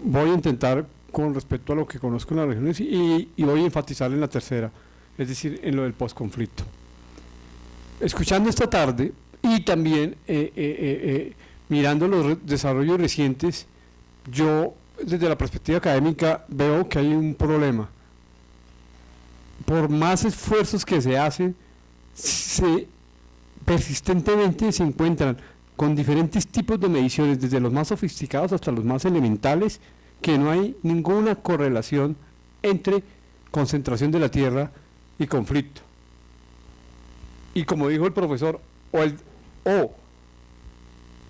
voy a intentar con respecto a lo que conozco en las regiones y voy a enfatizar en la tercera, es decir, en lo del posconflicto. Escuchando esta tarde y también mirando los desarrollos recientes, yo desde la perspectiva académica veo que hay un problema. Por más esfuerzos que se hacen, persistentemente se encuentran con diferentes tipos de mediciones, desde los más sofisticados hasta los más elementales, que no hay ninguna correlación entre concentración de la tierra y conflicto. Y como dijo el profesor, o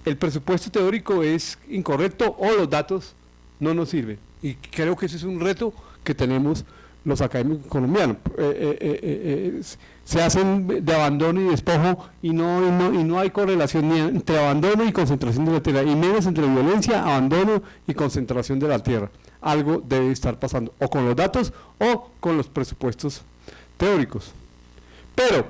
el presupuesto teórico es incorrecto o los datos no nos sirven. Y creo que ese es un reto que tenemos los académicos colombianos. Se hacen de abandono y despojo y no hay correlación ni entre abandono y concentración de la tierra, y menos entre violencia, abandono y concentración de la tierra. Algo debe estar pasando, o con los datos o con los presupuestos teóricos. Pero,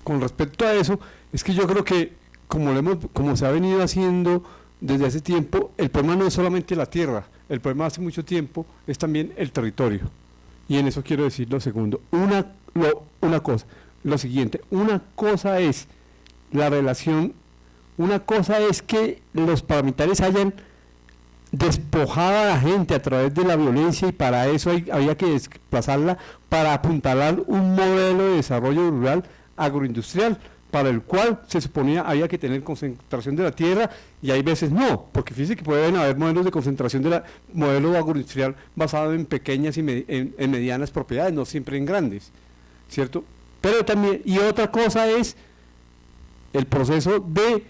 con respecto a eso, es que yo creo que, como se ha venido haciendo desde hace tiempo, el problema no es solamente la tierra, el problema hace mucho tiempo es también el territorio. Y en eso quiero decir lo segundo. Una cosa, lo siguiente, una cosa es la relación, una cosa es que los paramilitares hayan despojado a la gente a través de la violencia, y para eso había que desplazarla para apuntalar un modelo de desarrollo rural agroindustrial, para el cual se suponía había que tener concentración de la tierra, y hay veces no, porque fíjense que pueden haber modelos de concentración de la modelo agroindustrial basado en pequeñas y en medianas propiedades, no siempre en grandes, ¿cierto? Pero también, y otra cosa es el proceso de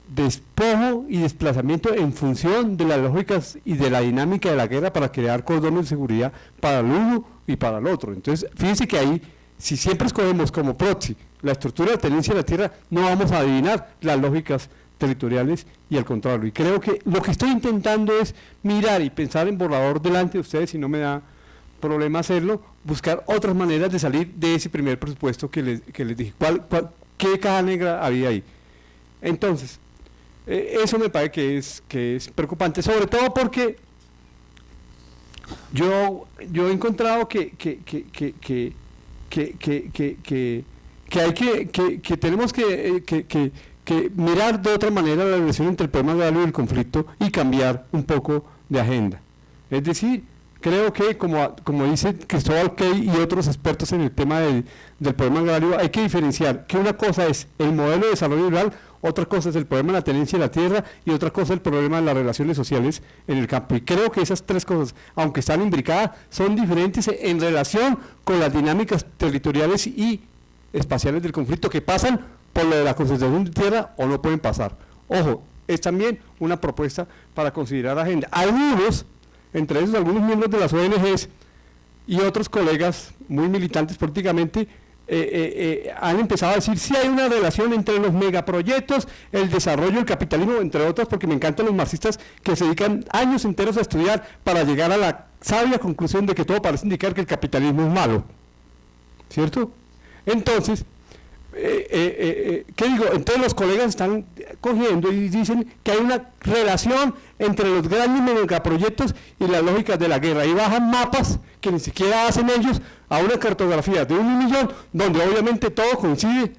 despojo y desplazamiento en función de las lógicas y de la dinámica de la guerra para crear cordones de seguridad para el uno y para el otro. Entonces, fíjense que ahí, si siempre escogemos como proxy la estructura de tenencia de la tierra, no vamos a adivinar las lógicas territoriales y al contrario. Y creo que lo que estoy intentando es mirar y pensar en borrador delante de ustedes, si no me da problema hacerlo, buscar otras maneras de salir de ese primer presupuesto que les dije. ¿Qué caja negra había ahí? Entonces, eso me parece que es preocupante, sobre todo porque yo he encontrado que tenemos que mirar de otra manera la relación entre el problema agrario y el conflicto y cambiar un poco de agenda. Es decir, creo que como dice Cristóbal Key y otros expertos en el tema del problema agrario, hay que diferenciar que una cosa es el modelo de desarrollo rural, otra cosa es el problema de la tenencia de la tierra y otra cosa es el problema de las relaciones sociales en el campo. Y creo que esas tres cosas, aunque están imbricadas, son diferentes en relación con las dinámicas territoriales y espaciales del conflicto que pasan por lo de la concentración de tierra o no pueden pasar. Ojo, es también una propuesta para considerar agenda. Algunos, entre esos algunos miembros de las ONGs y otros colegas muy militantes políticamente, han empezado a decir si hay una relación entre los megaproyectos, el desarrollo, el capitalismo, entre otras, porque me encantan los marxistas que se dedican años enteros a estudiar para llegar a la sabia conclusión de que todo parece indicar que el capitalismo es malo, ¿cierto? Entonces, ¿qué digo? Entonces los colegas están cogiendo y dicen que hay una relación entre los grandes megaproyectos y las lógicas de la guerra, y bajan mapas que ni siquiera hacen ellos a una cartografía de 1 millón, donde obviamente todo coincide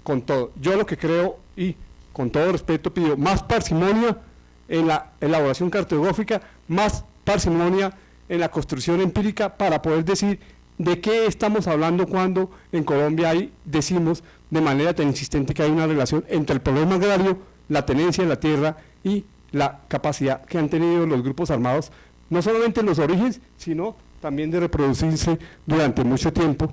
con todo. Yo lo que creo, y con todo respeto pido más parsimonia en la elaboración cartográfica, más parsimonia en la construcción empírica para poder decir de qué estamos hablando cuando en Colombia decimos de manera tan insistente que hay una relación entre el problema agrario, la tenencia de la tierra y la capacidad que han tenido los grupos armados, no solamente en los orígenes, sino también de reproducirse durante mucho tiempo,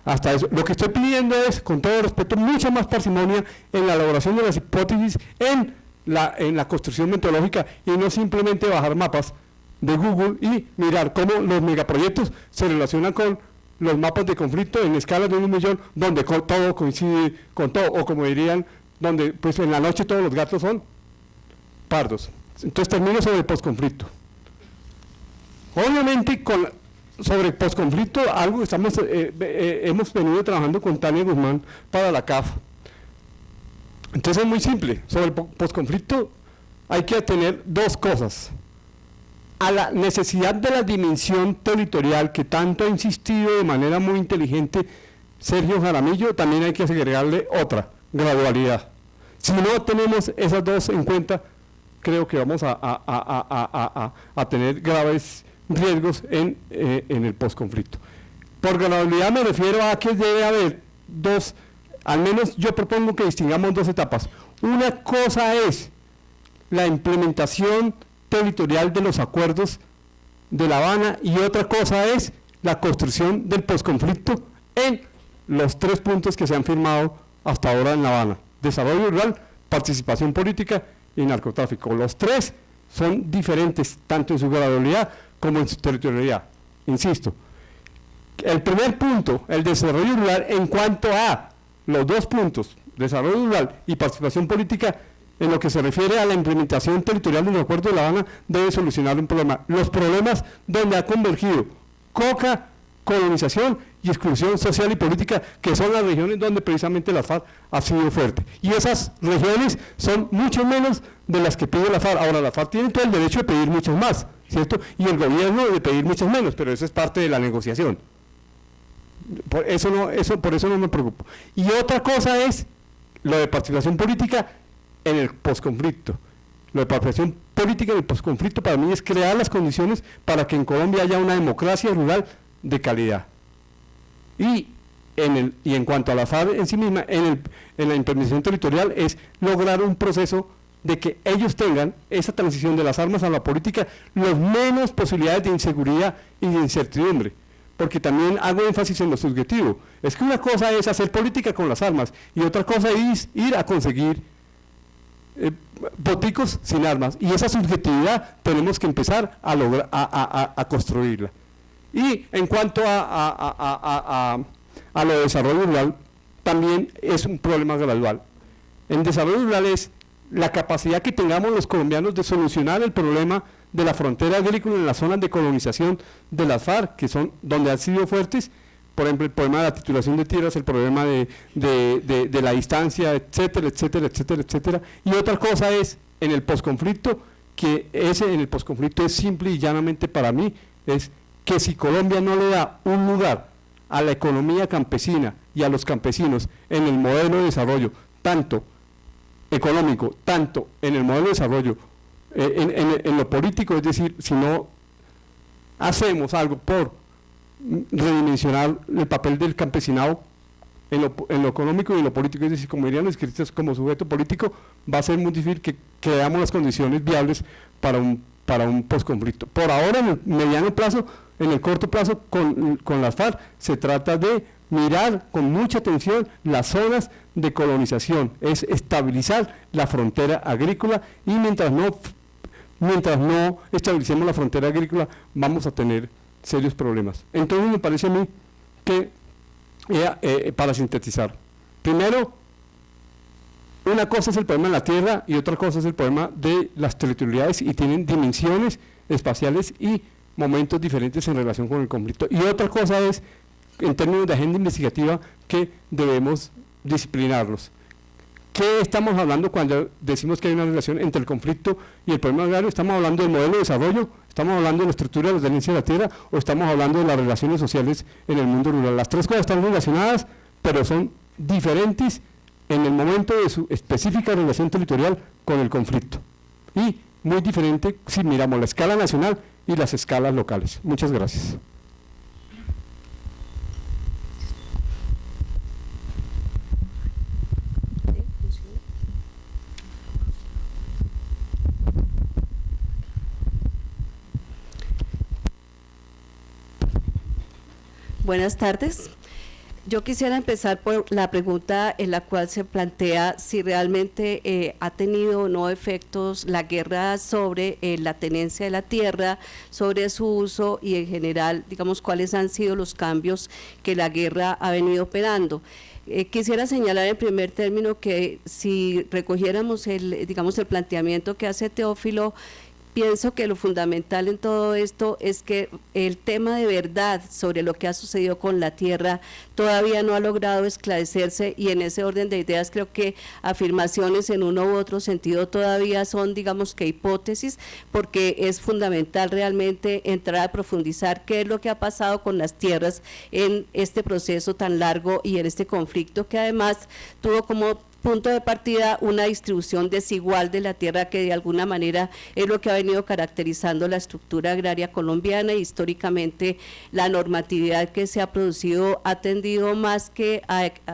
hasta eso. Lo que estoy pidiendo es, con todo respeto, mucha más parsimonia en la elaboración de las hipótesis, en la construcción metodológica, y no simplemente bajar mapas de Google y mirar cómo los megaproyectos se relacionan con los mapas de conflicto en escalas de 1 millón, donde todo coincide con todo, o como dirían, donde pues en la noche todos los gatos son pardos. Entonces termino sobre el posconflicto. Obviamente sobre el posconflicto, algo que hemos venido trabajando con Tania Guzmán para la CAF. Entonces es muy simple, sobre el posconflicto hay que tener dos cosas. a la necesidad de la dimensión territorial que tanto ha insistido de manera muy inteligente Sergio Jaramillo, también hay que agregarle otra, gradualidad. Si no tenemos esas dos en cuenta, creo que vamos a tener graves riesgos en el posconflicto. Por gradualidad me refiero a que debe haber dos, al menos yo propongo que distingamos dos etapas. Una cosa es la implementación territorial de los acuerdos de La Habana y otra cosa es la construcción del posconflicto en los 3 puntos que se han firmado hasta ahora en La Habana: desarrollo rural, participación política y narcotráfico. Los 3 son diferentes tanto en su gradualidad como en su territorialidad. Insisto, el primer punto, el desarrollo rural, en cuanto a los 2 puntos, desarrollo rural y participación política, en lo que se refiere a la implementación territorial del acuerdo de La Habana, debe solucionar un problema. Los problemas donde ha convergido coca, colonización y exclusión social y política, que son las regiones donde precisamente la FARC ha sido fuerte. Y esas regiones son mucho menos de las que pide la FARC. Ahora, la FARC tiene todo el derecho de pedir muchas más, ¿cierto? Y el gobierno de pedir muchas menos, pero eso es parte de la negociación. Por eso no me preocupo. Y otra cosa es lo de participación política en el posconflicto. Lo de participación política en el posconflicto para mí es crear las condiciones para que en Colombia haya una democracia rural de calidad. Y en cuanto a la FARC en sí misma, en la implementación territorial, es lograr un proceso de que ellos tengan esa transición de las armas a la política, los menos posibilidades de inseguridad y de incertidumbre. Porque también hago énfasis en lo subjetivo. Es que una cosa es hacer política con las armas y otra cosa es ir a conseguir boticos sin armas, y esa subjetividad tenemos que empezar a lograr a construirla. Y en cuanto a lo de desarrollo rural, también es un problema gradual. En desarrollo rural es la capacidad que tengamos los colombianos de solucionar el problema de la frontera agrícola en las zonas de colonización de las FARC, que son donde han sido fuertes. Por ejemplo, el problema de la titulación de tierras, el problema de la distancia, etcétera, etcétera, etcétera, etcétera. Y otra cosa es en el posconflicto, que en el posconflicto es simple y llanamente para mí, es que si Colombia no le da un lugar a la economía campesina y a los campesinos en el modelo de desarrollo, tanto económico, tanto en el modelo de desarrollo, en lo político, es decir, si no hacemos algo por redimensionar el papel del campesinado en lo económico y en lo político, es decir, como dirían los críticos, como sujeto político, va a ser muy difícil que creamos las condiciones viables para un posconflicto. Por ahora, en el mediano plazo, en el corto plazo, con las FARC, se trata de mirar con mucha atención las zonas de colonización, es estabilizar la frontera agrícola, y mientras no estabilicemos la frontera agrícola, vamos a tener serios problemas. Entonces me parece a mí que, para sintetizar, primero, una cosa es el problema de la tierra y otra cosa es el problema de las territorialidades, y tienen dimensiones espaciales y momentos diferentes en relación con el conflicto. Y otra cosa es, en términos de agenda investigativa, que debemos disciplinarlos. ¿Qué estamos hablando cuando decimos que hay una relación entre el conflicto y el problema agrario? ¿Estamos hablando del modelo de desarrollo? ¿Estamos hablando de la estructura de la tenencia de la tierra? ¿O estamos hablando de las relaciones sociales en el mundo rural? Las 3 cosas están relacionadas, pero son diferentes en el momento de su específica relación territorial con el conflicto. Y muy diferente si miramos la escala nacional y las escalas locales. Muchas gracias. Buenas tardes. Yo quisiera empezar por la pregunta en la cual se plantea si realmente ha tenido o no efectos la guerra sobre la tenencia de la tierra, sobre su uso y en general, digamos, cuáles han sido los cambios que la guerra ha venido operando. Quisiera señalar en primer término que si recogiéramos el planteamiento que hace Teófilo, pienso que lo fundamental en todo esto es que el tema de verdad sobre lo que ha sucedido con la tierra todavía no ha logrado esclarecerse, y en ese orden de ideas creo que afirmaciones en uno u otro sentido todavía son, digamos que hipótesis, porque es fundamental realmente entrar a profundizar qué es lo que ha pasado con las tierras en este proceso tan largo y en este conflicto que además tuvo como punto de partida una distribución desigual de la tierra, que de alguna manera es lo que ha venido caracterizando la estructura agraria colombiana, y históricamente la normatividad que se ha producido ha tendido más que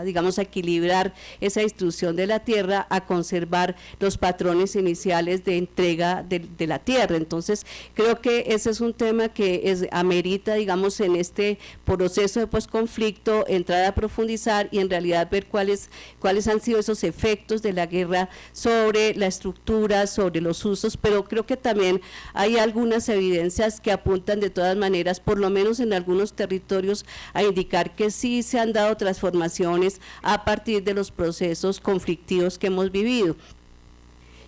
digamos, a equilibrar esa distribución de la tierra, a conservar los patrones iniciales de entrega de la tierra. Entonces creo que ese es un tema que amerita, digamos, en este proceso de posconflicto entrar a profundizar y en realidad ver cuáles han sido esos efectos de la guerra sobre la estructura, sobre los usos, pero creo que también hay algunas evidencias que apuntan de todas maneras, por lo menos en algunos territorios, a indicar que sí se han dado transformaciones a partir de los procesos conflictivos que hemos vivido.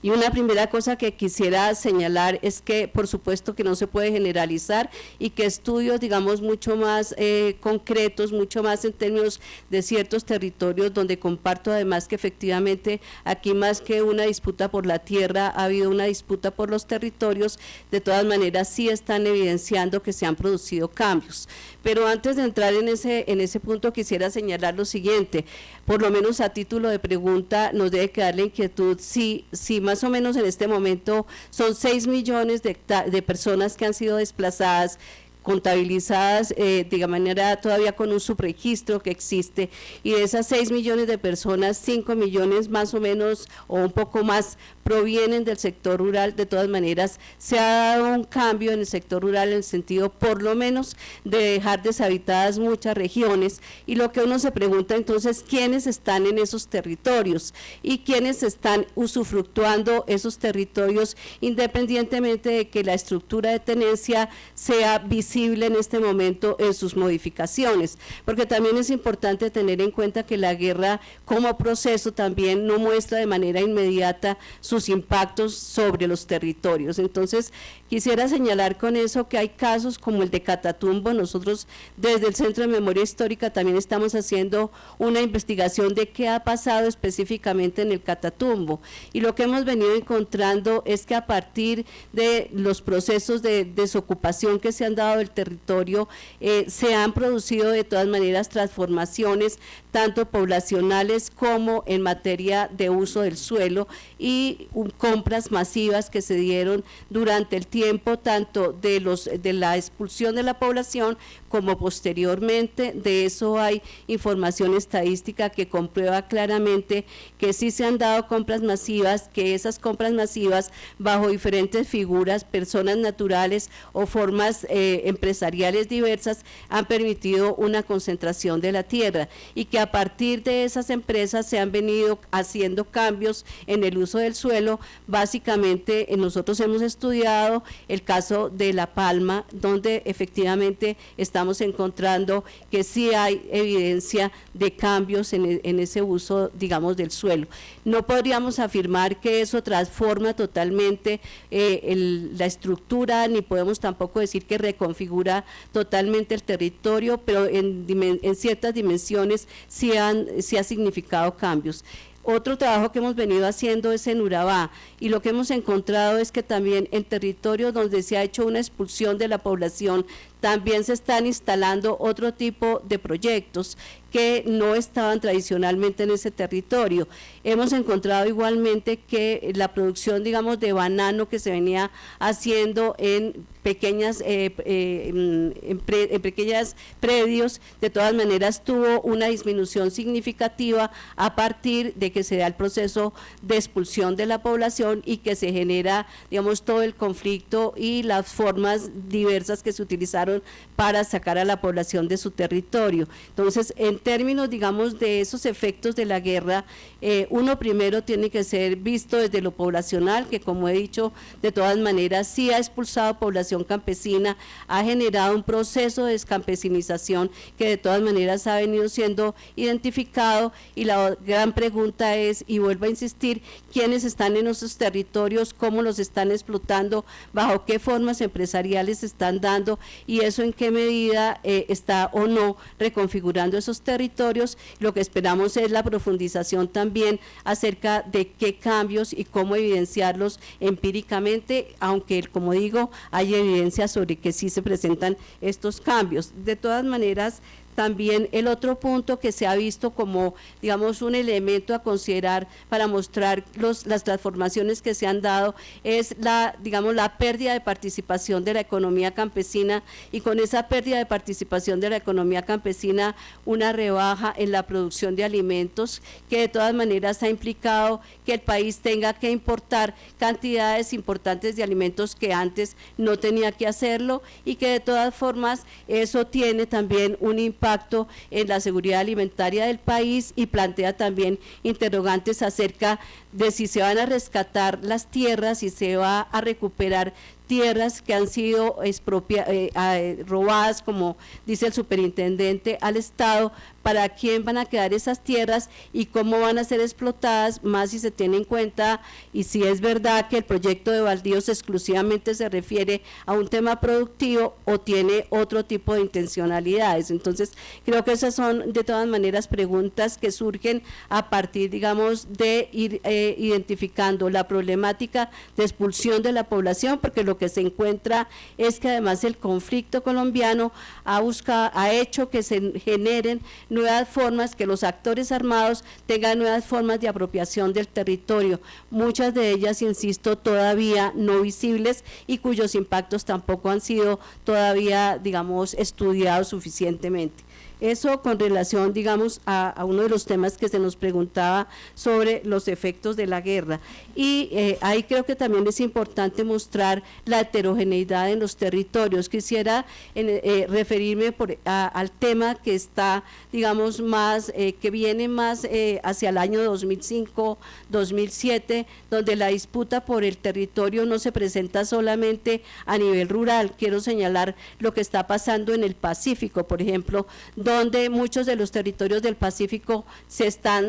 Y una primera cosa que quisiera señalar es que por supuesto que no se puede generalizar, y que estudios, digamos, mucho más concretos, mucho más en términos de ciertos territorios, donde comparto además que efectivamente aquí más que una disputa por la tierra ha habido una disputa por los territorios, de todas maneras sí están evidenciando que se han producido cambios. Pero antes de entrar en ese punto quisiera señalar lo siguiente, por lo menos a título de pregunta nos debe quedar la inquietud si más o menos en este momento son 6 millones de personas que han sido desplazadas, contabilizadas de manera todavía con un subregistro que existe, y de esas 6 millones de personas, 5 millones más o menos o un poco más provienen del sector rural. De todas maneras se ha dado un cambio en el sector rural en el sentido por lo menos de dejar deshabitadas muchas regiones, y lo que uno se pregunta entonces, ¿quiénes están en esos territorios y quiénes están usufructuando esos territorios, independientemente de que la estructura de tenencia sea visible en este momento en sus modificaciones? Porque también es importante tener en cuenta que la guerra como proceso también no muestra de manera inmediata sus impactos sobre los territorios. Entonces quisiera señalar con eso que hay casos como el de Catatumbo. Nosotros desde el Centro de Memoria Histórica también estamos haciendo una investigación de qué ha pasado específicamente en el Catatumbo, y lo que hemos venido encontrando es que a partir de los procesos de desocupación que se han dado del territorio, se han producido de todas maneras transformaciones tanto poblacionales como en materia de uso del suelo, y compras masivas que se dieron durante el tiempo, tanto de la expulsión de la población como posteriormente. De eso hay información estadística que comprueba claramente que sí se han dado compras masivas, que esas compras masivas bajo diferentes figuras, personas naturales o formas empresariales diversas, han permitido una concentración de la tierra, y que a partir de esas empresas se han venido haciendo cambios en el uso del suelo. Básicamente nosotros hemos estudiado el caso de La Palma, donde efectivamente estamos encontrando que sí hay evidencia de cambios en ese uso, digamos, del suelo. No podríamos afirmar que eso transforma totalmente la estructura, ni podemos tampoco decir que reconfigura totalmente el territorio, pero en ciertas dimensiones sí ha significado cambios. Otro trabajo que hemos venido haciendo es en Urabá, y lo que hemos encontrado es que también en territorios donde se ha hecho una expulsión de la población, también se están instalando otro tipo de proyectos que no estaban tradicionalmente en ese territorio. Hemos encontrado igualmente que la producción, digamos, de banano que se venía haciendo en pequeños predios, de todas maneras tuvo una disminución significativa a partir de que se da el proceso de expulsión de la población y que se genera, digamos, todo el conflicto y las formas diversas que se utilizaron utilizaron para sacar a la población de su territorio. Entonces, en términos, digamos, de esos efectos de la guerra, uno primero tiene que ser visto desde lo poblacional, que como he dicho, de todas maneras sí ha expulsado población campesina, ha generado un proceso de descampesinización que de todas maneras ha venido siendo identificado, y la gran pregunta es, y vuelvo a insistir, quiénes están en esos territorios, cómo los están explotando, bajo qué formas empresariales se están dando, y eso en qué medida está o no reconfigurando esos territorios. Lo que esperamos es la profundización también acerca de qué cambios y cómo evidenciarlos empíricamente, aunque como digo, hay evidencia sobre que sí se presentan estos cambios. De todas maneras, también el otro punto que se ha visto como, digamos, un elemento a considerar para mostrar las transformaciones que se han dado es la pérdida de participación de la economía campesina, y con esa pérdida de participación de la economía campesina una rebaja en la producción de alimentos, que de todas maneras ha implicado que el país tenga que importar cantidades importantes de alimentos que antes no tenía que hacerlo, y que de todas formas eso tiene también un impacto en la seguridad alimentaria del país, y plantea también interrogantes acerca de si se van a rescatar las tierras, si se va a recuperar tierras que han sido robadas, como dice el superintendente, al Estado, para quién van a quedar esas tierras y cómo van a ser explotadas, más si se tiene en cuenta y si es verdad que el proyecto de baldíos exclusivamente se refiere a un tema productivo o tiene otro tipo de intencionalidades. Entonces, creo que esas son de todas maneras preguntas que surgen a partir, digamos, de ir identificando la problemática de expulsión de la población, porque lo que se encuentra es que además el conflicto colombiano ha hecho que se generen nuevas formas, que los actores armados tengan nuevas formas de apropiación del territorio, muchas de ellas, insisto, todavía no visibles y cuyos impactos tampoco han sido todavía, digamos, estudiados suficientemente. Eso con relación, digamos, a uno de los temas que se nos preguntaba sobre los efectos de la guerra. Y ahí creo que también es importante mostrar la heterogeneidad en los territorios. Quisiera referirme al tema que está, digamos, más, que viene más hacia el año 2005-2007, donde la disputa por el territorio no se presenta solamente a nivel rural. Quiero señalar lo que está pasando en el Pacífico, por ejemplo, donde muchos de los territorios del Pacífico se está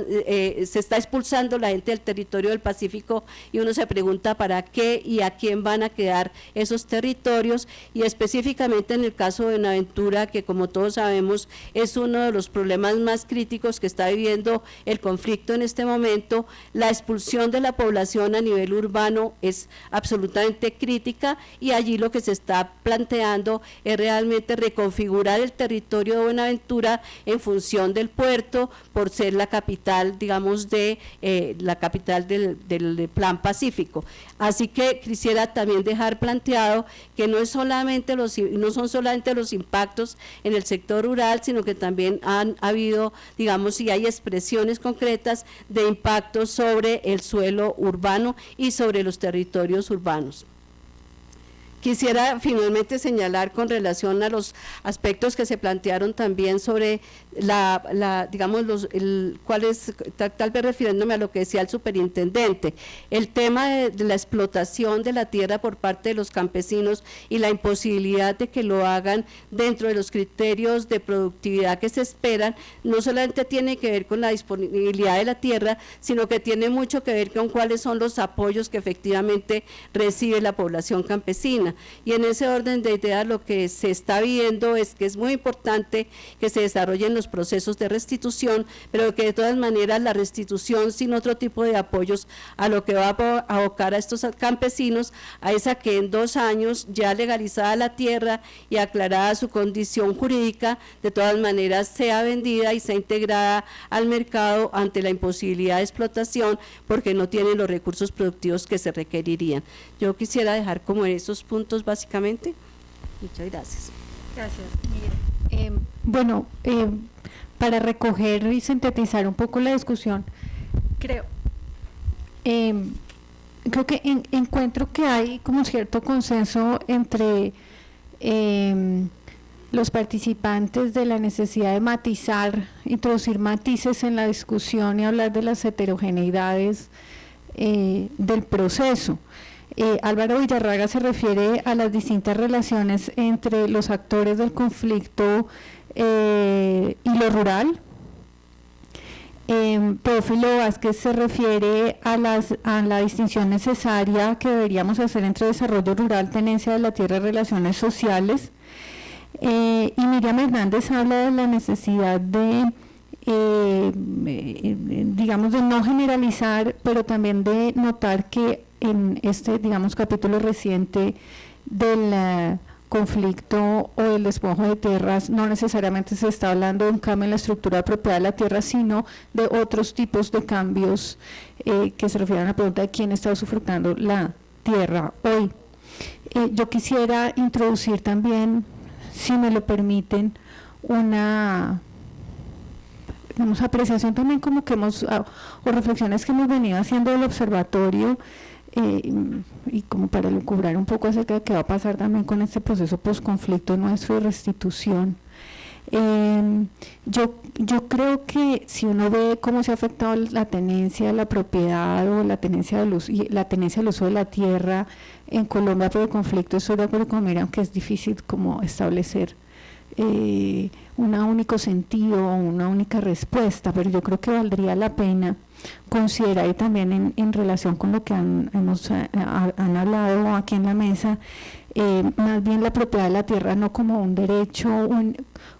expulsando la gente del territorio del Pacífico, y uno se pregunta para qué y a quién van a quedar esos territorios, y específicamente en el caso de Buenaventura, que como todos sabemos es uno de los problemas más críticos que está viviendo el conflicto en este momento. La expulsión de la población a nivel urbano es absolutamente crítica, y allí lo que se está planteando es realmente reconfigurar el territorio de Buenaventura en función del puerto, por ser la capital, digamos, del Plan Pacífico. Así que quisiera también dejar planteado que no son solamente los impactos en el sector rural, sino que también han habido, digamos, y hay expresiones concretas de impactos sobre el suelo urbano y sobre los territorios urbanos. Quisiera finalmente señalar con relación a los aspectos que se plantearon también sobre tal vez refiriéndome a lo que decía el superintendente, el tema de la explotación de la tierra por parte de los campesinos y la imposibilidad de que lo hagan dentro de los criterios de productividad que se esperan. No solamente tiene que ver con la disponibilidad de la tierra, sino que tiene mucho que ver con cuáles son los apoyos que efectivamente recibe la población campesina. Y en ese orden de ideas, lo que se está viendo es que es muy importante que se desarrollen los procesos de restitución, pero que de todas maneras la restitución sin otro tipo de apoyos a lo que va a abocar a estos campesinos a esa que en 2 años, ya legalizada la tierra y aclarada su condición jurídica, de todas maneras sea vendida y sea integrada al mercado ante la imposibilidad de explotación, porque no tienen los recursos productivos que se requerirían. Yo quisiera dejar como esos puntos básicamente. Muchas gracias. Gracias. Bueno, para recoger y sintetizar un poco la discusión, creo que encuentro que hay como cierto consenso entre los participantes de la necesidad de matizar, introducir matices en la discusión y hablar de las heterogeneidades del proceso. Álvaro Villarraga se refiere a las distintas relaciones entre los actores del conflicto y lo rural. Teófilo Vázquez se refiere a la distinción necesaria que deberíamos hacer entre desarrollo rural, tenencia de la tierra y relaciones sociales. Y Miriam Hernández habla de la necesidad de, digamos, de no generalizar, pero también de notar que en este, digamos, capítulo reciente del conflicto o el despojo de tierras, no necesariamente se está hablando de un cambio en la estructura de propiedad de la tierra, sino de otros tipos de cambios que se refieren a la pregunta de quién está usufructando la tierra hoy. Yo quisiera introducir también, si me lo permiten, una apreciación también como que o reflexiones que hemos venido haciendo del observatorio, y como para lucubrar un poco acerca de qué va a pasar también con este proceso posconflicto nuestro de restitución. Yo creo que si uno ve cómo se ha afectado la tenencia de la propiedad o la tenencia del uso, y la tenencia del uso de la tierra en Colombia por el conflicto, estoy de acuerdo con Miriam que es difícil como establecer un único sentido o una única respuesta, pero yo creo que valdría la pena considerar, y también en relación con lo que han hablado aquí en la mesa, más bien la propiedad de la tierra no como un derecho,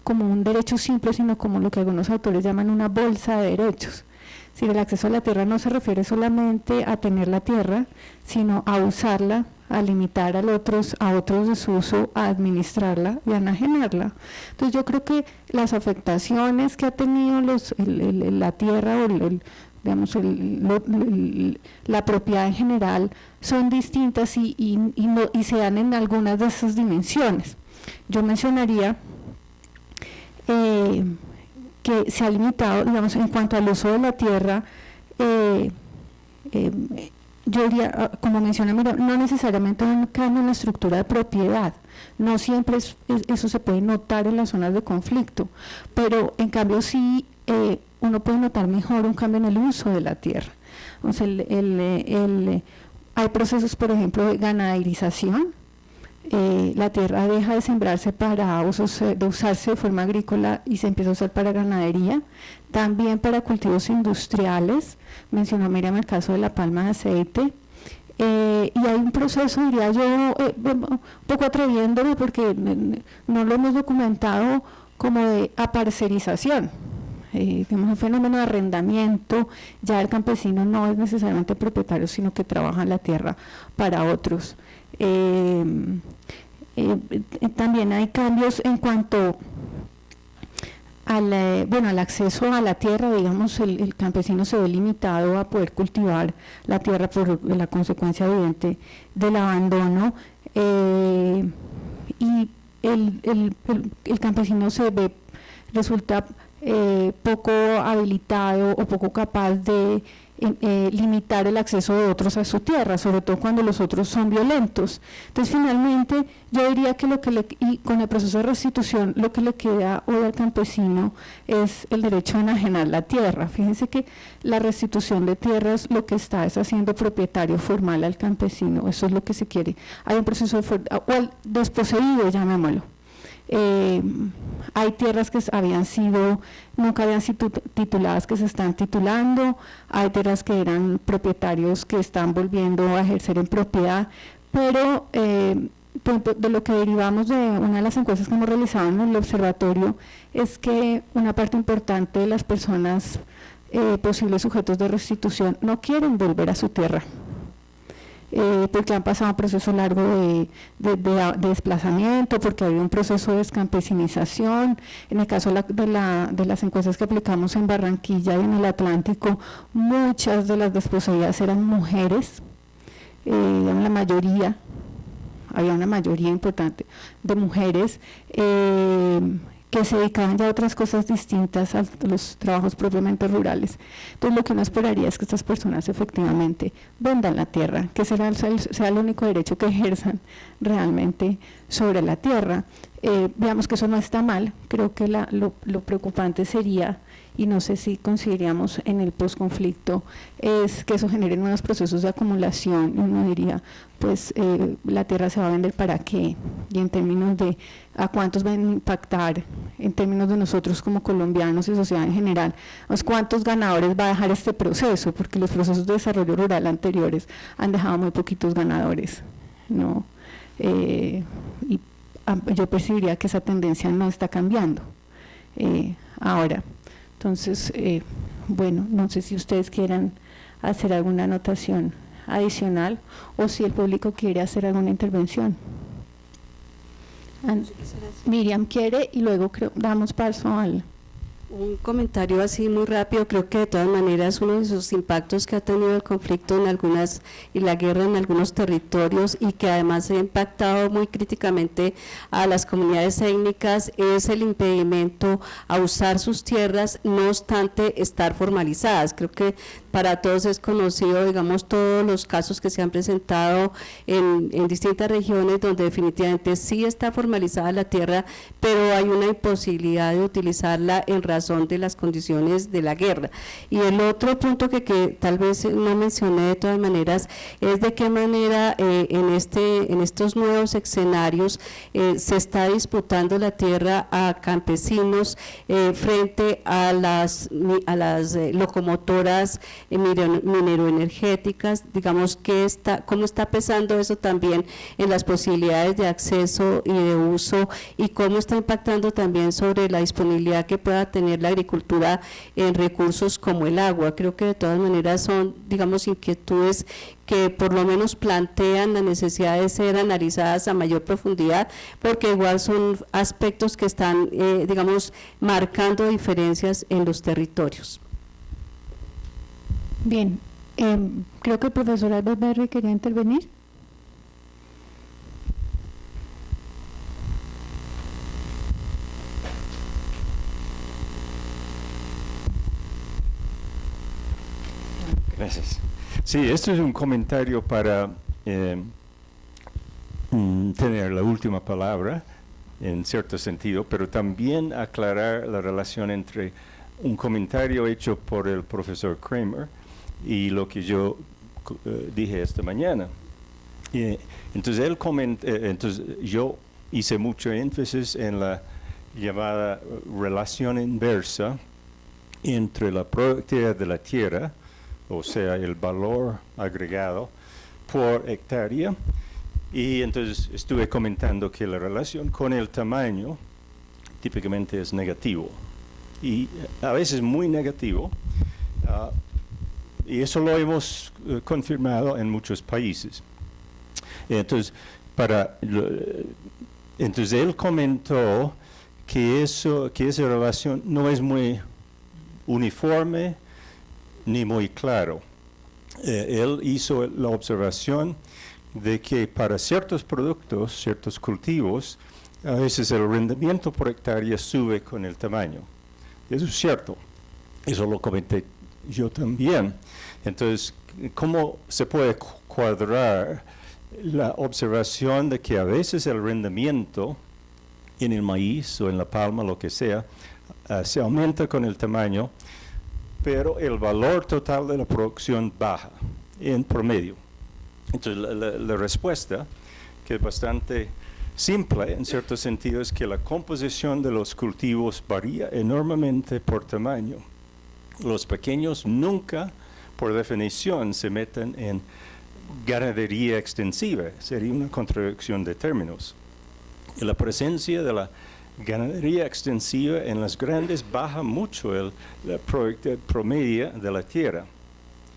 como un derecho simple, sino como lo que algunos autores llaman una bolsa de derechos. Es decir, el acceso a la tierra no se refiere solamente a tener la tierra, sino a usarla, a limitar a otros de su uso, a administrarla y a enajenarla. Entonces yo creo que las afectaciones que ha tenido la tierra o la propiedad en general son distintas y se dan en algunas de esas dimensiones. Yo mencionaría que se ha limitado, digamos, en cuanto al uso de la tierra, yo diría, como menciona Miriam, no necesariamente un cambio en la estructura de propiedad, no siempre eso se puede notar en las zonas de conflicto, pero en cambio sí uno puede notar mejor un cambio en el uso de la tierra. O sea, hay procesos, por ejemplo, de ganaderización. La tierra deja de sembrarse para usos, de usarse de forma agrícola y se empieza a usar para ganadería, también para cultivos industriales. Mencionó Miriam el caso de la palma de aceite, y hay un proceso, diría yo, un poco atreviéndome porque no lo hemos documentado, como de aparcerización. Digamos, un fenómeno de arrendamiento. Ya el campesino no es necesariamente propietario, sino que trabaja en la tierra para otros. También hay cambios en cuanto al acceso a la tierra. Digamos, el campesino se ve limitado a poder cultivar la tierra por la consecuencia evidente del abandono, y el campesino resulta poco habilitado o poco capaz de limitar el acceso de otros a su tierra, sobre todo cuando los otros son violentos. Entonces, finalmente, yo diría que y con el proceso de restitución, lo que le queda hoy al campesino es el derecho a enajenar la tierra. Fíjense que la restitución de tierras lo que está es haciendo propietario formal al campesino, eso es lo que se quiere. Hay un proceso o el desposeído, llamémoslo. Hay tierras que nunca habían sido tituladas, que se están titulando, hay tierras que eran propietarios que están volviendo a ejercer en propiedad, pero de lo que derivamos de una de las encuestas que hemos realizado en el observatorio es que una parte importante de las personas posibles sujetos de restitución no quieren volver a su tierra. Porque han pasado un proceso largo de desplazamiento, porque había un proceso de descampesinización. En el caso de las encuestas que aplicamos en Barranquilla y en el Atlántico, muchas de las desposeídas eran mujeres, la mayoría, había una mayoría importante de mujeres que se dedicaban ya a otras cosas distintas a los trabajos propiamente rurales. Entonces, lo que uno esperaría es que estas personas efectivamente vendan la tierra, que sea el único derecho que ejerzan realmente sobre la tierra. Veamos que eso no está mal. Creo que lo preocupante sería, y no sé si consideramos en el posconflicto, es que eso genere nuevos procesos de acumulación. Uno diría, pues la tierra se va a vender para qué, y en términos de a cuántos van a impactar, en términos de nosotros como colombianos y sociedad en general, pues cuántos ganadores va a dejar este proceso, porque los procesos de desarrollo rural anteriores han dejado muy poquitos ganadores, ¿no? Y yo percibiría que esa tendencia no está cambiando ahora. Entonces, bueno, no sé si ustedes quieran hacer alguna anotación adicional o si el público quiere hacer alguna intervención. Miriam quiere y luego damos paso al... Un comentario así muy rápido. Creo que de todas maneras uno de esos impactos que ha tenido el conflicto en algunas y la guerra en algunos territorios, y que además ha impactado muy críticamente a las comunidades étnicas, es el impedimento a usar sus tierras, no obstante estar formalizadas. Creo que para todos es conocido, digamos, todos los casos que se han presentado en distintas regiones donde definitivamente sí está formalizada la tierra, pero hay una imposibilidad de utilizarla en razón de las condiciones de la guerra. Y el otro punto que tal vez no mencioné de todas maneras es de qué manera en estos nuevos escenarios se está disputando la tierra a campesinos frente a las locomotoras mineroenergéticas. Digamos, cómo está pesando eso también en las posibilidades de acceso y de uso, y cómo está impactando también sobre la disponibilidad que pueda tener la agricultura en recursos como el agua. Creo que de todas maneras son, digamos, inquietudes que por lo menos plantean la necesidad de ser analizadas a mayor profundidad, porque igual son aspectos que están, digamos, marcando diferencias en los territorios. Bien, creo que el profesor Albert Berry quería intervenir. Gracias. Sí, esto es un comentario para tener la última palabra, en cierto sentido, pero también aclarar la relación entre un comentario hecho por el profesor Kramer y lo que yo dije esta mañana. Entonces, entonces yo hice mucho énfasis en la llamada relación inversa entre la productividad de la tierra, o sea, el valor agregado por hectárea, y entonces estuve comentando que la relación con el tamaño típicamente es negativo, y a veces muy negativo, y eso lo hemos confirmado en muchos países. Entonces, entonces él comentó que esa relación no es muy uniforme ni muy claro. Él hizo la observación de que para ciertos productos, ciertos cultivos, a veces el rendimiento por hectárea sube con el tamaño. Eso es cierto. Eso lo comenté yo también. Entonces, ¿cómo se puede cuadrar la observación de que a veces el rendimiento en el maíz o en la palma, lo que sea, se aumenta con el tamaño, pero el valor total de la producción baja en promedio? Entonces, la respuesta, que es bastante simple en cierto sentido, es que la composición de los cultivos varía enormemente por tamaño. Los pequeños nunca, por definición, se meten en ganadería extensiva. Sería una contradicción de términos. Y la presencia de la ganadería extensiva en las grandes baja mucho la productividad promedio de la tierra.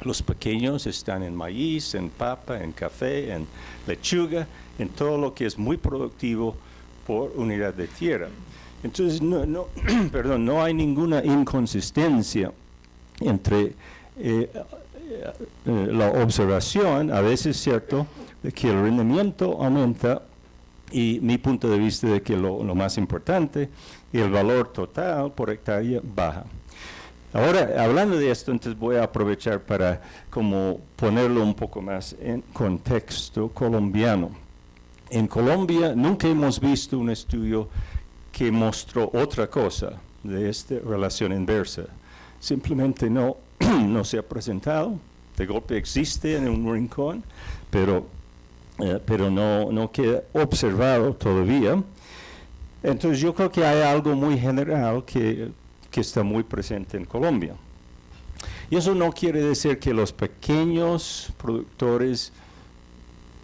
Los pequeños están en maíz, en papa, en café, en lechuga, en todo lo que es muy productivo por unidad de tierra. Entonces, no hay ninguna inconsistencia entre la observación, a veces cierto, de que el rendimiento aumenta, y mi punto de vista de que lo más importante, el valor total por hectárea baja. Ahora, hablando de esto, entonces voy a aprovechar para como ponerlo un poco más en contexto colombiano. En Colombia nunca hemos visto un estudio que mostró otra cosa de esta relación inversa. Simplemente no se ha presentado, de golpe existe en un rincón, pero no queda observado todavía. Entonces yo creo que hay algo muy general que está muy presente en Colombia. Y eso no quiere decir que los pequeños productores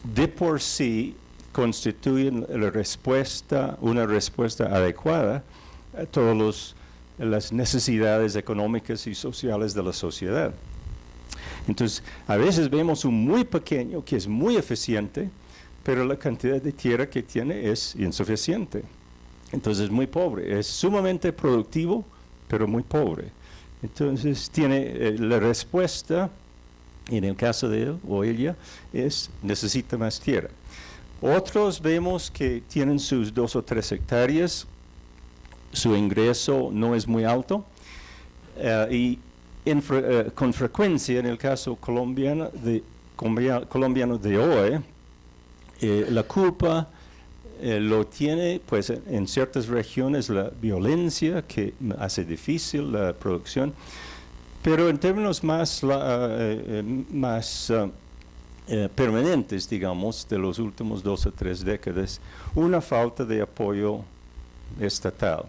de por sí constituyen una respuesta adecuada a todas las necesidades económicas y sociales de la sociedad. Entonces, a veces vemos un muy pequeño que es muy eficiente, pero la cantidad de tierra que tiene es insuficiente. Entonces, es muy pobre. Es sumamente productivo, pero muy pobre. Entonces, tiene la respuesta, en el caso de él o ella, necesita más tierra. Otros vemos que tienen sus 2 o 3 hectáreas, su ingreso no es muy alto, y con frecuencia, en el caso colombiano de hoy, la culpa lo tiene, pues, en ciertas regiones la violencia que hace difícil la producción, pero en términos más permanentes, digamos, de los últimos 2 o 3 décadas, una falta de apoyo estatal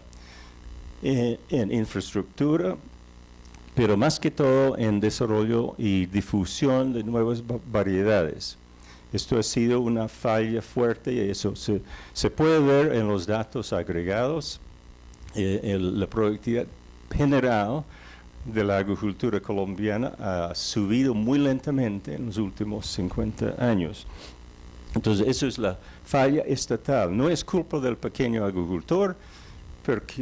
en infraestructura, pero más que todo en desarrollo y difusión de nuevas variedades. Esto ha sido una falla fuerte y eso se puede ver en los datos agregados. La productividad general de la agricultura colombiana ha subido muy lentamente en los últimos 50 años. Entonces, eso es la falla estatal. No es culpa del pequeño agricultor,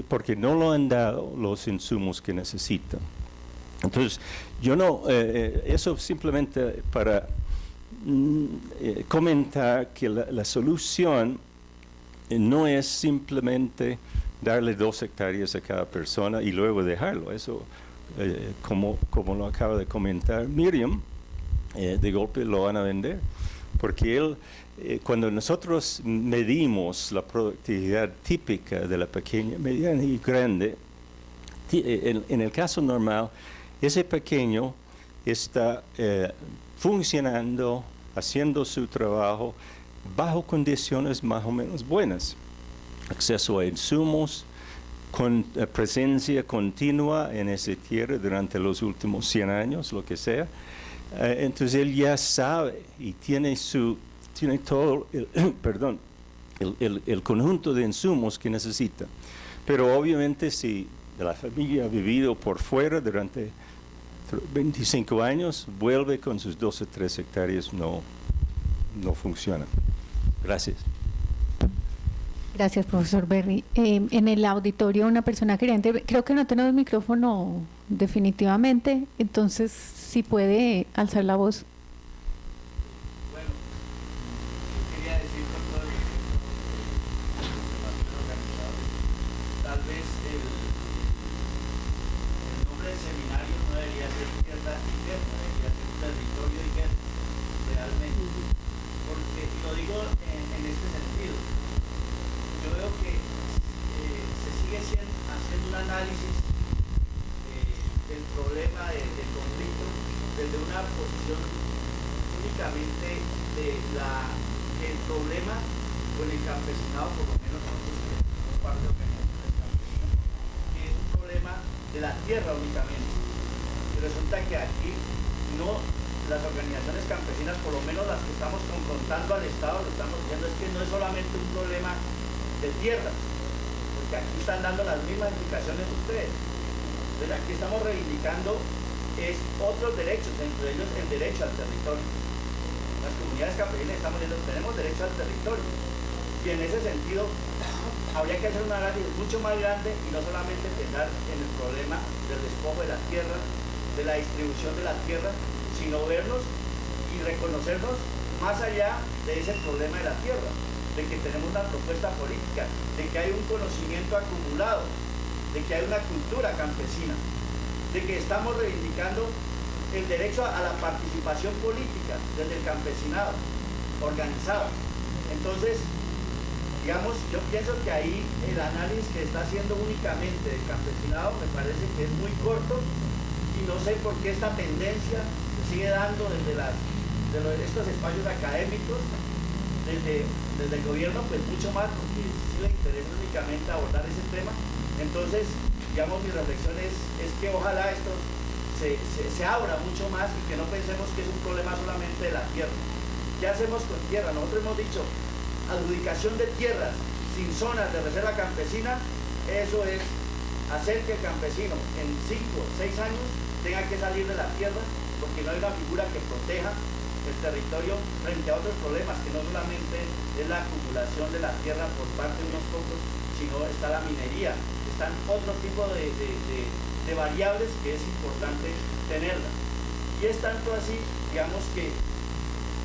porque no lo han dado los insumos que necesita. Entonces, eso simplemente para comentar que la solución no es simplemente darle 2 hectáreas a cada persona y luego dejarlo. Eso, como lo acaba de comentar Miriam, de golpe lo van a vender. Porque cuando nosotros medimos la productividad típica de la pequeña, mediana y grande, en el caso normal, ese pequeño está funcionando, haciendo su trabajo bajo condiciones más o menos buenas. Acceso a insumos, con presencia continua en esa tierra durante los últimos 100 años, lo que sea. Entonces él ya sabe y tiene todo el conjunto de insumos que necesita. Pero obviamente si la familia ha vivido por fuera durante 25 años, vuelve con sus 12 o 3 hectáreas, no funciona. Gracias. Gracias, profesor Berry. En el auditorio una persona queriente, creo que no tenemos micrófono definitivamente, entonces si puede alzar la voz. Bueno, yo quería decir con todo el organizadores, tal vez el nombre del seminario no debería ser tierra y guerra, debería ser territorio y guerra, realmente, porque lo digo en este sentido. Yo veo que se sigue haciendo un análisis del problema del conflicto desde una posición únicamente del problema con el campesinado, por lo menos nosotros somos parte de organizaciones campesinas, que es un problema de la tierra únicamente. Y resulta que aquí las organizaciones campesinas, por lo menos las que estamos confrontando al Estado, lo estamos diciendo, es que no es solamente un problema de tierras, porque aquí están dando las mismas indicaciones ustedes. Entonces aquí estamos reivindicando otros derechos, entre ellos el derecho al territorio. Las comunidades campesinas estamos diciendo tenemos derecho al territorio, y en ese sentido habría que hacer un análisis mucho más grande y no solamente pensar en el problema del despojo de la tierra, de la distribución de la tierra, sino vernos y reconocernos más allá de ese problema de la tierra, de que tenemos una propuesta política, de que hay un conocimiento acumulado, de que hay una cultura campesina, de que estamos reivindicando el derecho a la participación política desde el campesinado organizado. Entonces, digamos, yo pienso que ahí el análisis que está haciendo únicamente del campesinado me parece que es muy corto y no sé por qué esta tendencia se sigue dando desde estos espacios académicos, desde el gobierno, pues mucho más, porque sí le interesa únicamente abordar ese tema. Entonces, digamos, mi reflexión es que ojalá esto se abra mucho más y que no pensemos que es un problema solamente de la tierra. ¿Qué hacemos con tierra? Nosotros hemos dicho, adjudicación de tierras sin zonas de reserva campesina, eso es hacer que el campesino en 5 o 6 años tenga que salir de la tierra porque no hay una figura que proteja el territorio frente a otros problemas, que no solamente es la acumulación de la tierra por parte de unos pocos, sino está la minería, están otro tipo de variables que es importante tenerlas. Y es tanto así, digamos, que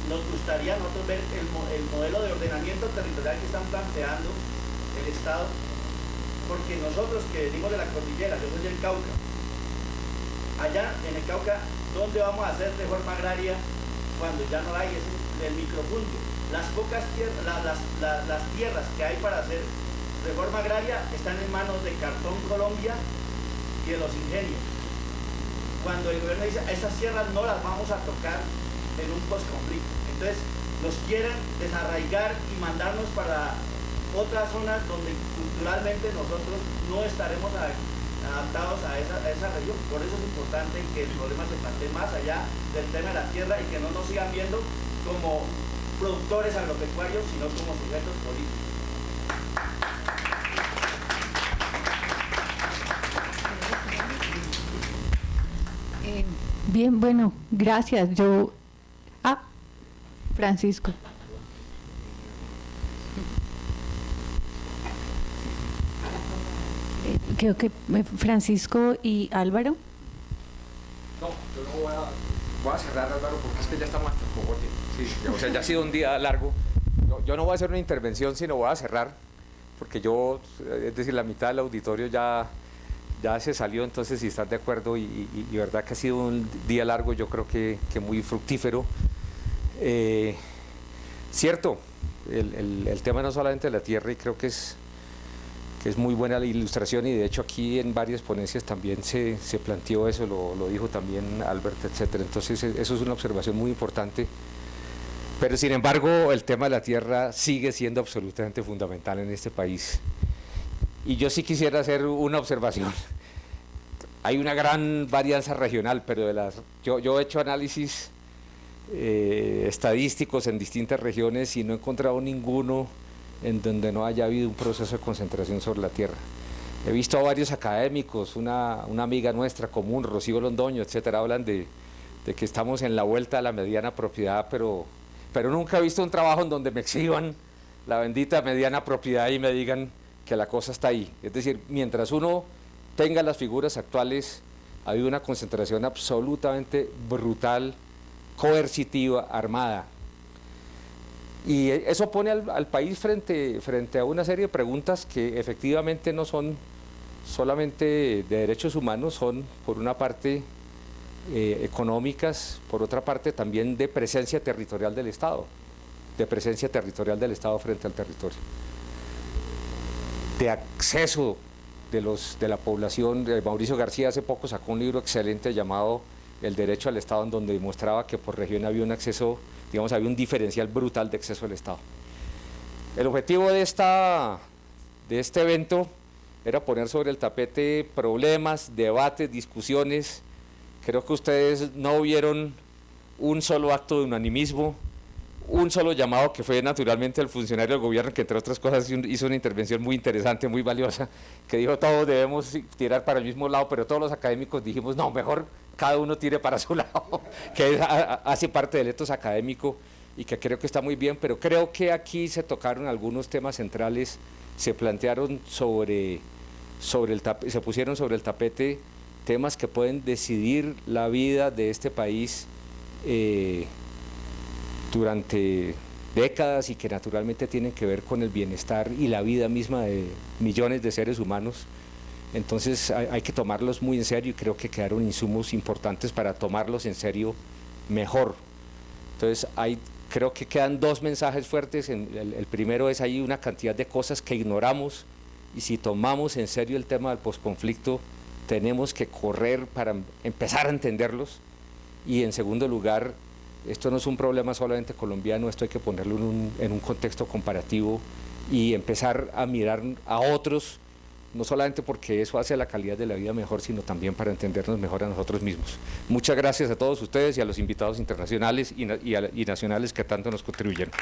nos gustaría nosotros ver el modelo de ordenamiento territorial que están planteando el Estado, porque nosotros que venimos de la cordillera, yo soy del Cauca, allá en el Cauca, ¿dónde vamos a hacer reforma agraria cuando ya no hay el microfundio? Las pocas tierras, las tierras que hay para hacer reforma agraria están en manos de Cartón Colombia y de los ingenios. Cuando el gobierno dice, esas tierras no las vamos a tocar en un posconflicto. Entonces, nos quieren desarraigar y mandarnos para otras zonas donde culturalmente nosotros no estaremos adaptados a esa región. Por eso es importante que el problema se plantee más allá del tema de la tierra y que no nos sigan viendo como productores agropecuarios, sino como sujetos políticos. Bien, bueno, gracias. Francisco. Creo que Francisco y Álvaro. No, yo no voy a cerrar, Álvaro, porque es que ya estamos hasta el cogote. Sí, o sea, ya ha sido un día largo. Yo no voy a hacer una intervención, sino voy a cerrar, porque es decir, la mitad del auditorio ya se salió, entonces si están de acuerdo y verdad que ha sido un día largo, yo creo que muy fructífero. Cierto, el tema no solamente de la tierra, y creo que es muy buena la ilustración, y de hecho aquí en varias ponencias también se planteó eso, lo dijo también Albert, etcétera. Entonces eso es una observación muy importante, pero sin embargo el tema de la tierra sigue siendo absolutamente fundamental en este país. Y yo sí quisiera hacer una observación. Hay una gran varianza regional, pero yo he hecho análisis estadísticos en distintas regiones y no he encontrado ninguno en donde no haya habido un proceso de concentración sobre la tierra. He visto a varios académicos, una amiga nuestra común, Rocío Londoño, etcétera, hablan de que estamos en la vuelta a la mediana propiedad, pero nunca he visto un trabajo en donde me exhiban la bendita mediana propiedad y me digan que la cosa está ahí. Es decir, mientras uno tenga las figuras actuales, ha habido una concentración absolutamente brutal, coercitiva, armada. Y eso pone al país frente a una serie de preguntas que efectivamente no son solamente de derechos humanos, son por una parte económicas, por otra parte también de presencia territorial del Estado, frente al territorio, de acceso de la población. Mauricio García hace poco sacó un libro excelente llamado El derecho al Estado, en donde demostraba que por región había un acceso, digamos, había un diferencial brutal de acceso al Estado. El objetivo de este evento era poner sobre el tapete problemas, debates, discusiones. Creo que ustedes no vieron un solo acto de unanimismo, un solo llamado, que fue naturalmente el funcionario del gobierno, que entre otras cosas hizo una intervención muy interesante, muy valiosa, que dijo todos debemos tirar para el mismo lado, pero todos los académicos dijimos no, mejor cada uno tire para su lado, que hace parte del etos académico y que creo que está muy bien, pero creo que aquí se tocaron algunos temas centrales, se plantearon se pusieron sobre el tapete temas que pueden decidir la vida de este país durante décadas y que naturalmente tienen que ver con el bienestar y la vida misma de millones de seres humanos. Entonces hay que tomarlos muy en serio y creo que quedaron insumos importantes para tomarlos en serio mejor. Entonces creo que quedan dos mensajes fuertes. El primero es: hay una cantidad de cosas que ignoramos, y si tomamos en serio el tema del posconflicto, tenemos que correr para empezar a entenderlos. Y en segundo lugar, esto no es un problema solamente colombiano, esto hay que ponerlo en un contexto comparativo y empezar a mirar a otros, no solamente porque eso hace la calidad de la vida mejor, sino también para entendernos mejor a nosotros mismos. Muchas gracias a todos ustedes y a los invitados internacionales y nacionales que tanto nos contribuyeron.